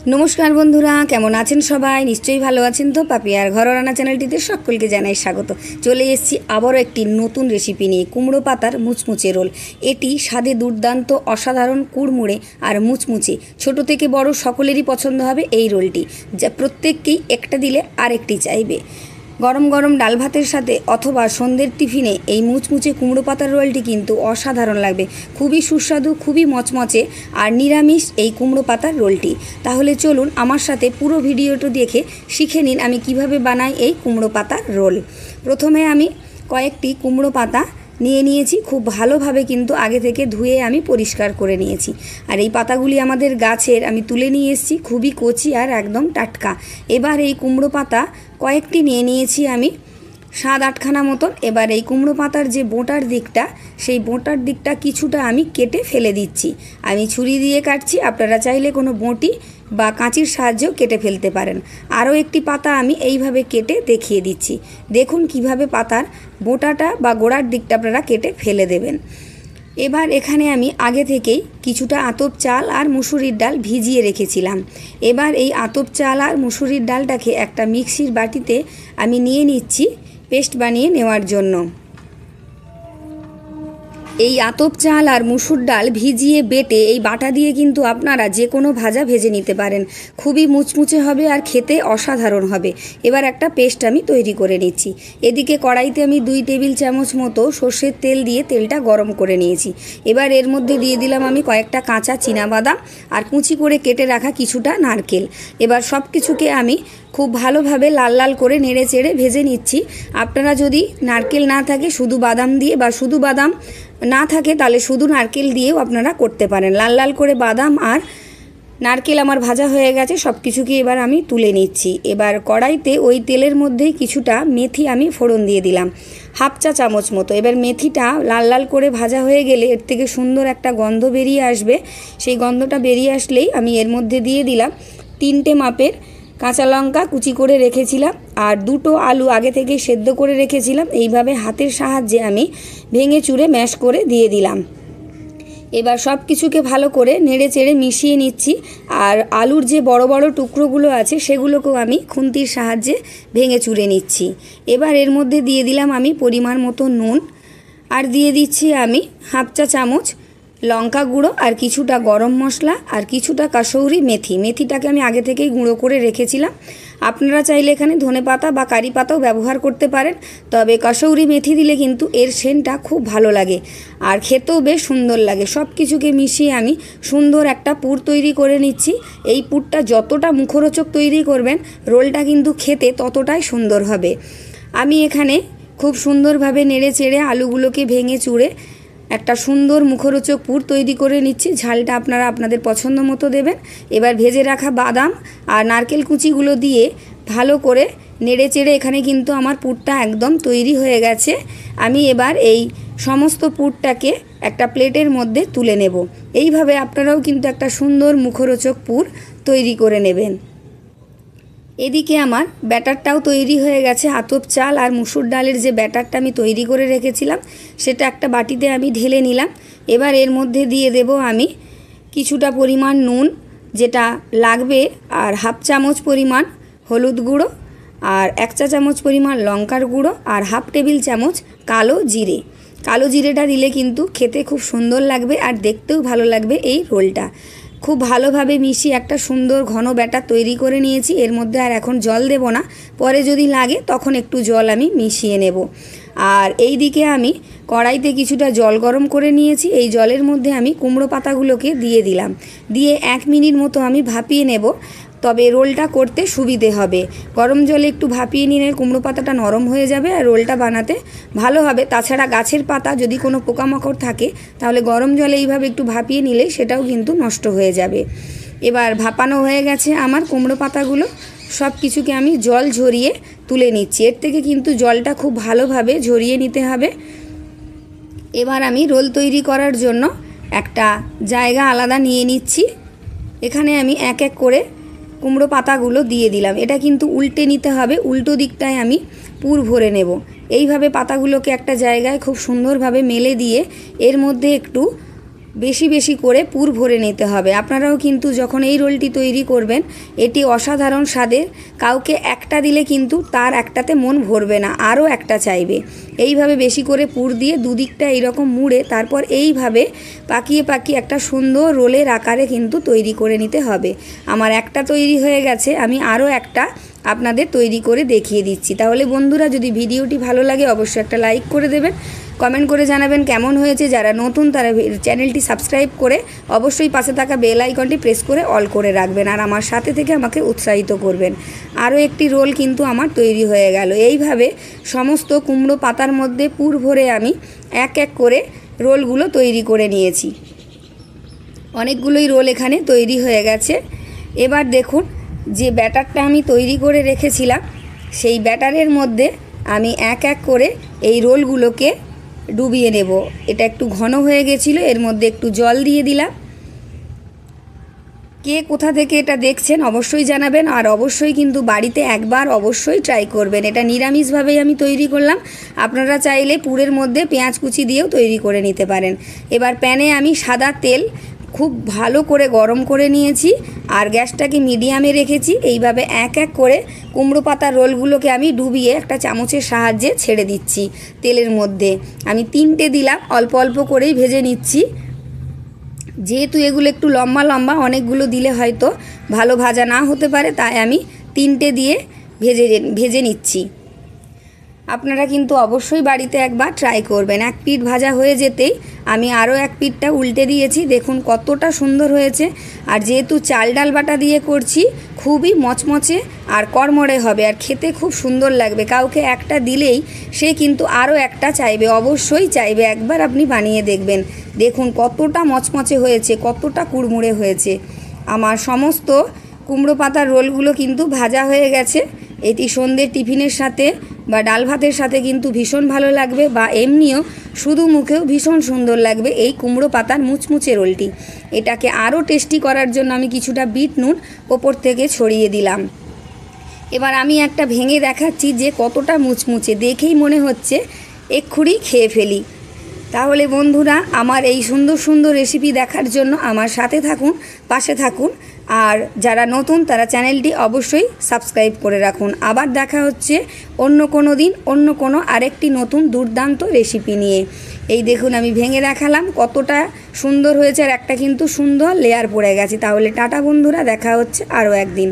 नमस्कार बंधुरा केमन आছেন सबाई निश्चयই ভালো আছেন। तो পাপিয়ার ঘর রান্না চ্যানেলটিতে সকলকে জানাই স্বাগত। চলে এসেছি আবারও একটি নতুন রেসিপি নিয়ে, কুমড়ো পাতার মুচমুচে রোল। এটি স্বাদে দুর্দান্ত, অসাধারণ, কুড়মুড়ে আর মুচমুচে। ছোট থেকে বড় সকলেরই পছন্দ হবে এই রোলটি, যা প্রত্যেককেই একটা দিলে আরেকটি চাইবে। গরম গরম ডাল ভাতের সাথে অথবা সন্ধ্যের টিফিনে এই মুচমুচে কুমড়ো পাতার রোলটি কিন্তু অসাধারণ লাগবে। খুবই সুস্বাদু, খুবই মচমচে আর নিরামিষ এই কুমড়ো পাতার রোলটি। তাহলে চলুন আমার সাথে পুরো ভিডিওটি দেখে শিখে নিন আমি কিভাবে বানাই এই কুমড়ো পাতার রোল। প্রথমে আমি কয়েকটি কুমড়ো পাতা নিয়ে নিয়েছি, খুব ভালোভাবে কিন্তু আগে থেকে ধুয়ে আমি পরিষ্কার করে নিয়েছি। আর এই পাতাগুলি আমাদের গাছের, আমি তুলে নিয়ে এসেছি, খুবই কচি আর একদম টাটকা। এবার এই কুমড়ো পাতা কয়েকটি নিয়ে নিয়েছি আমি, 7-8খানা মতন। এবার এই কুমড়ো পাতার যে বোঁটার দিকটা, সেই বোঁটার দিকটা কিছুটা আমি কেটে ফেলে দিচ্ছি। আমি ছুরি দিয়ে কাটছি, আপনারা চাইলে কোনো বঁটি বা কাঁচির সাহায্যেও কেটে ফেলতে পারেন। আরও একটি পাতা আমি এইভাবে কেটে দেখিয়ে দিচ্ছি। দেখুন কিভাবে পাতার বোঁটাটা বা গোড়ার দিকটা আপনারা কেটে ফেলে দেবেন। এবার এখানে আমি আগে থেকেই কিছুটা আতপ চাল আর মুসুরির ডাল ভিজিয়ে রেখেছিলাম। এবার এই আতপ চাল আর মুসুরির ডালটাকে একটা মিক্সির বাটিতে আমি নিয়ে নিচ্ছি পেস্ট বানিয়ে নেওয়ার জন্য। এই আতপ চাল আর মুসুর ডাল ভিজিয়ে বেটে এই বাটা দিয়ে কিন্তু আপনারা যে কোনো ভাজা ভেজে নিতে পারেন। খুবই মুচমুচে হবে আর খেতে অসাধারণ হবে। এবার একটা পেস্ট আমি তৈরি করে নিচ্ছি। এদিকে কড়াইতে আমি 2 টেবিল চামচ মতো সর্ষের তেল দিয়ে তেলটা গরম করে নিয়েছি। এবার এর মধ্যে দিয়ে দিলাম আমি কয়েকটা কাঁচা চীনাবাদাম আর কুচি করে কেটে রাখা কিছুটা নারকেল। এবার সব কিছুকে আমি খুব ভালোভাবে লাল লাল করে নেড়ে চেড়ে ভেজে নিচ্ছি। আপনারা যদি নারকেল না থাকে শুধু বাদাম দিয়ে, বা শুধু বাদাম না থাকে তাহলে শুধু নারকেল দিয়েও আপনারা করতে পারেন। লাল লাল করে বাদাম আর নারকেল আমার ভাজা হয়ে গেছে, সব কিছুকে এবার আমি তুলে নিচ্ছি। এবার কড়াইতে ওই তেলের মধ্যেই কিছুটা মেথি আমি ফোড়ন দিয়ে দিলাম, 1/2 চা চামচ মতো। এবার মেথিটা লাল লাল করে ভাজা হয়ে গেলে এর থেকে সুন্দর একটা গন্ধ বেরিয়ে আসবে। সেই গন্ধটা বেরিয়ে আসলেই আমি এর মধ্যে দিয়ে দিলাম 3টে মাপের কাঁচা লঙ্কা কুচি করে রেখেছিলাম, আর 2টো আলু আগে থেকে সেদ্ধ করে রেখেছিলাম। এইভাবে হাতের সাহায্যে আমি ভেঙে চুরে ম্যাশ করে দিয়ে দিলাম। এবার সব কিছুকে ভালো করে নেড়ে চেড়ে মিশিয়ে নিচ্ছি। আর আলুর যে বড় বড় টুকরোগুলো আছে সেগুলোকেও আমি খুন্তির সাহায্যে ভেঙে চুরে নিচ্ছি। এবার এর মধ্যে দিয়ে দিলাম আমি পরিমাণ মতো নুন, আর দিয়ে দিচ্ছি আমি 1/2 চা চামচ লঙ্কা গুঁড়ো, আর কিছুটা গরম মশলা, আর কিছুটা কাসৌরি মেথি। মেথিটাকে আমি আগে থেকেই গুঁড়ো করে রেখেছিলাম। আপনারা চাইলে এখানে ধনেপাতা বা কারি পাতাও ব্যবহার করতে পারেন, তবে কাসৌরি মেথি দিলে কিন্তু এর সেন্টটা খুব ভালো লাগে আর খেতেও বেশ সুন্দর লাগে। সব কিছুকে মিশিয়ে আমি সুন্দর একটা পুর তৈরি করে নিচ্ছি। এই পুরটা যতটা মুখরোচক তৈরি করবেন, রোলটা কিন্তু খেতে ততটাই সুন্দর হবে। আমি এখানে খুব সুন্দরভাবে নেড়ে চেড়ে আলুগুলোকে ভেঙে চুড়ে একটা সুন্দর মুখরোচক পুর তৈরি করে নিচ্ছি। ঝালটা আপনারা আপনাদের পছন্দ মতো দেবেন। এবার ভেজে রাখা বাদাম আর নারকেল কুচিগুলো দিয়ে ভালো করে নেড়ে চেড়ে এখানে কিন্তু আমার পুরটা একদম তৈরি হয়ে গেছে। আমি এবার এই সমস্ত পুরটাকে একটা প্লেটের মধ্যে তুলে নেব। এইভাবে আপনারাও কিন্তু একটা সুন্দর মুখরোচক পুর তৈরি করে নেবেন। এদিকে আমার ব্যাটারটাও তৈরি হয়ে গেছে। আতপ চাল আর মুসুর ডালের যে ব্যাটারটা আমি তৈরি করে রেখেছিলাম সেটা একটা বাটিতে আমি ঢেলে নিলাম। এবার এর মধ্যে দিয়ে দেব আমি কিছুটা পরিমাণ নুন যেটা লাগবে, আর 1/2 চামচ পরিমাণ হলুদ গুঁড়ো, আর 1 চা চামচ পরিমাণ লঙ্কার গুঁড়ো, আর 1/2 টেবিল চামচ কালো জিরে। কালো জিরেটা দিলে কিন্তু খেতে খুব সুন্দর লাগবে আর দেখতেও ভালো লাগবে এই রোলটা। খুব ভালোভাবে মিশিয়ে একটা সুন্দর ঘন ব্যাটার তৈরি করে নিয়েছি। এর মধ্যে আর এখন জল দেব না, পরে যদি লাগে তখন একটু জল আমি মিশিয়ে নেব। আর এই দিকে আমি কড়াইতে কিছুটা জল গরম করে নিয়েছি। এই জলের মধ্যে আমি কুমড়ো পাতাগুলোকে দিয়ে দিলাম, দিয়ে 1 মিনিট মতো আমি ভাপিয়ে নেব। তবে রোলটা করতে সুবিধে হবে। গরম জলে একটু ভাপিয়ে নিলে কুমড়ো পাতাটা নরম হয়ে যাবে আর রোলটা বানাতে ভালো হবে। তাছাড়া গাছের পাতা যদি কোনো পোকামাকড় থাকে তাহলে গরম জলে এইভাবে একটু ভাপিয়ে নিলে সেটাও কিন্তু নষ্ট হয়ে যাবে। এবার ভাপানো হয়ে গেছে আমার কুমড়ো পাতাগুলো, সব কিছুকে আমি জল ঝরিয়ে তুলে নিচ্ছি। এর থেকে কিন্তু জলটা খুব ভালোভাবে ঝরিয়ে নিতে হবে। এবার আমি রোল তৈরি করার জন্য একটা জায়গা আলাদা নিয়ে নিচ্ছি। এখানে আমি এক এক করে কুমড়ো পাতাগুলো দিয়ে দিলাম। এটা কিন্তু উল্টে নিতে হবে, উল্টো দিকটায় আমি পুর ভরে নেব। এইভাবে পাতাগুলোকে একটা জায়গায় খুব সুন্দরভাবে মেলে দিয়ে এর মধ্যে একটু বেশি বেশি করে পুর ভরে নিতে হবে। আপনারাও কিন্তু যখন এই রোলটি তৈরি করবেন, এটি অসাধারণ স্বাদের। কাউকে একটা দিলে কিন্তু তার একটাতে মন ভরবে না, আরও একটা চাইবে। এইভাবে বেশি করে পুর দিয়ে দুদিকটা এইরকম মুড়ে তারপর এইভাবে পাকিয়ে পাকিয়ে একটা সুন্দর রোলের আকারে কিন্তু তৈরি করে নিতে হবে। আমার একটা তৈরি হয়ে গেছে, আমি আরও একটা আপনাদের তৈরি করে দেখিয়ে দিচ্ছি। তাহলে বন্ধুরা, যদি ভিডিওটি ভালো লাগে অবশ্যই একটা লাইক করে দেবেন, কমেন্ট করে জানাবেন কেমন হয়েছে। যারা নতুন তারা চ্যানেলটি সাবস্ক্রাইব করে অবশ্যই পাশে থাকা বেল আইকনটি প্রেস করে অল করে রাখবেন, আর আমার সাথে থেকে আমাকে উৎসাহিত করবেন। আরও একটি রোল কিন্তু আমার তৈরি হয়ে গেল। এইভাবে সমস্ত কুমড়ো পাতার মধ্যে পুর ভরে আমি এক এক করে রোলগুলো তৈরি করে নিয়েছি। অনেকগুলোই রোল এখানে তৈরি হয়ে গেছে। এবার দেখুন, যে ব্যাটারটা আমি তৈরি করে রেখেছিলাম সেই ব্যাটারের মধ্যে আমি এক এক করে এই রোলগুলোকে ডুবিয়ে নেব। এটা একটু ঘন হয়ে গেছিলো, এর মধ্যে একটু জল দিয়ে দিলাম। কে কোথা থেকে এটা দেখছেন অবশ্যই জানাবেন, আর অবশ্যই কিন্তু বাড়িতে একবার অবশ্যই ট্রাই করবেন। এটা নিরামিষভাবেই আমি তৈরি করলাম, আপনারা চাইলে পুরের মধ্যে পেঁয়াজ কুচি দিয়েও তৈরি করে নিতে পারেন। এবার প্যানে আমি সাদা তেল খুব ভালো করে গরম করে নিয়েছি আর গ্যাসটাকে মিডিয়ামে রেখেছি। এইভাবে এক এক করে কুমড়ো পাতার রোলগুলোকে আমি ডুবিয়ে একটা চামচের সাহায্যে ছেড়ে দিচ্ছি তেলের মধ্যে। আমি 3টে দিলাম, অল্প অল্প করেই ভেজে নিচ্ছি। যেহেতু এগুলো একটু লম্বা লম্বা, অনেকগুলো দিলে হয়তো ভালো ভাজা না হতে পারে, তাই আমি 3টে দিয়ে ভেজে নিচ্ছি। আপনারা কিন্তু অবশ্যই বাড়িতে একবার ট্রাই করবেন। এক পিঠ ভাজা হয়ে যেতেই আমি আরও এক পিঠটা উল্টে দিয়েছি। দেখুন কতটা সুন্দর হয়েছে। আর যেহেতু চাল ডাল বাটা দিয়ে করছি, খুবই মচমচে আর কড়মড়ে হবে, আর খেতে খুব সুন্দর লাগবে। কাউকে একটা দিলেই সে কিন্তু আরও একটা চাইবে, অবশ্যই চাইবে। একবার আপনি বানিয়ে দেখবেন। দেখুন কতটা মচমচে হয়েছে, কতটা কুড়মুড়ে হয়েছে। আমার সমস্ত কুমড়ো পাতার রোলগুলো কিন্তু ভাজা হয়ে গেছে। এটি সন্ধ্যের টিফিনের সাথে বা ডাল ভাতের সাথে কিন্তু ভীষণ ভালো লাগবে, বা এমনিও শুধু মুখেও ভীষণ সুন্দর লাগবে এই কুমড়ো পাতার মুচমুচে রোলটি। এটাকে আরও টেস্টি করার জন্য আমি কিছুটা বিট নুন ওপর থেকে ছড়িয়ে দিলাম। এবার আমি একটা ভেঙে দেখাচ্ছি যে কতটা মুচমুচে, দেখেই মনে হচ্ছে এক্ষুনি খেয়ে ফেলি। তাহলে বন্ধুরা, আমার এই সুন্দর সুন্দর রেসিপি দেখার জন্য আমার সাথে থাকুন, পাশে থাকুন, আর যারা নতুন তারা চ্যানেলটি অবশ্যই সাবস্ক্রাইব করে রাখুন। আবার দেখা হচ্ছে অন্য কোনো দিন অন্য কোনো আরেকটি নতুন দুর্দান্ত রেসিপি নিয়ে। এই দেখুন আমি ভেঙে দেখালাম, কতটা সুন্দর হয়েছে, আর একটা কিন্তু সুন্দর লেয়ার পড়ে গেছে। তাহলে টাটা বন্ধুরা, দেখা হচ্ছে আরও একদিন।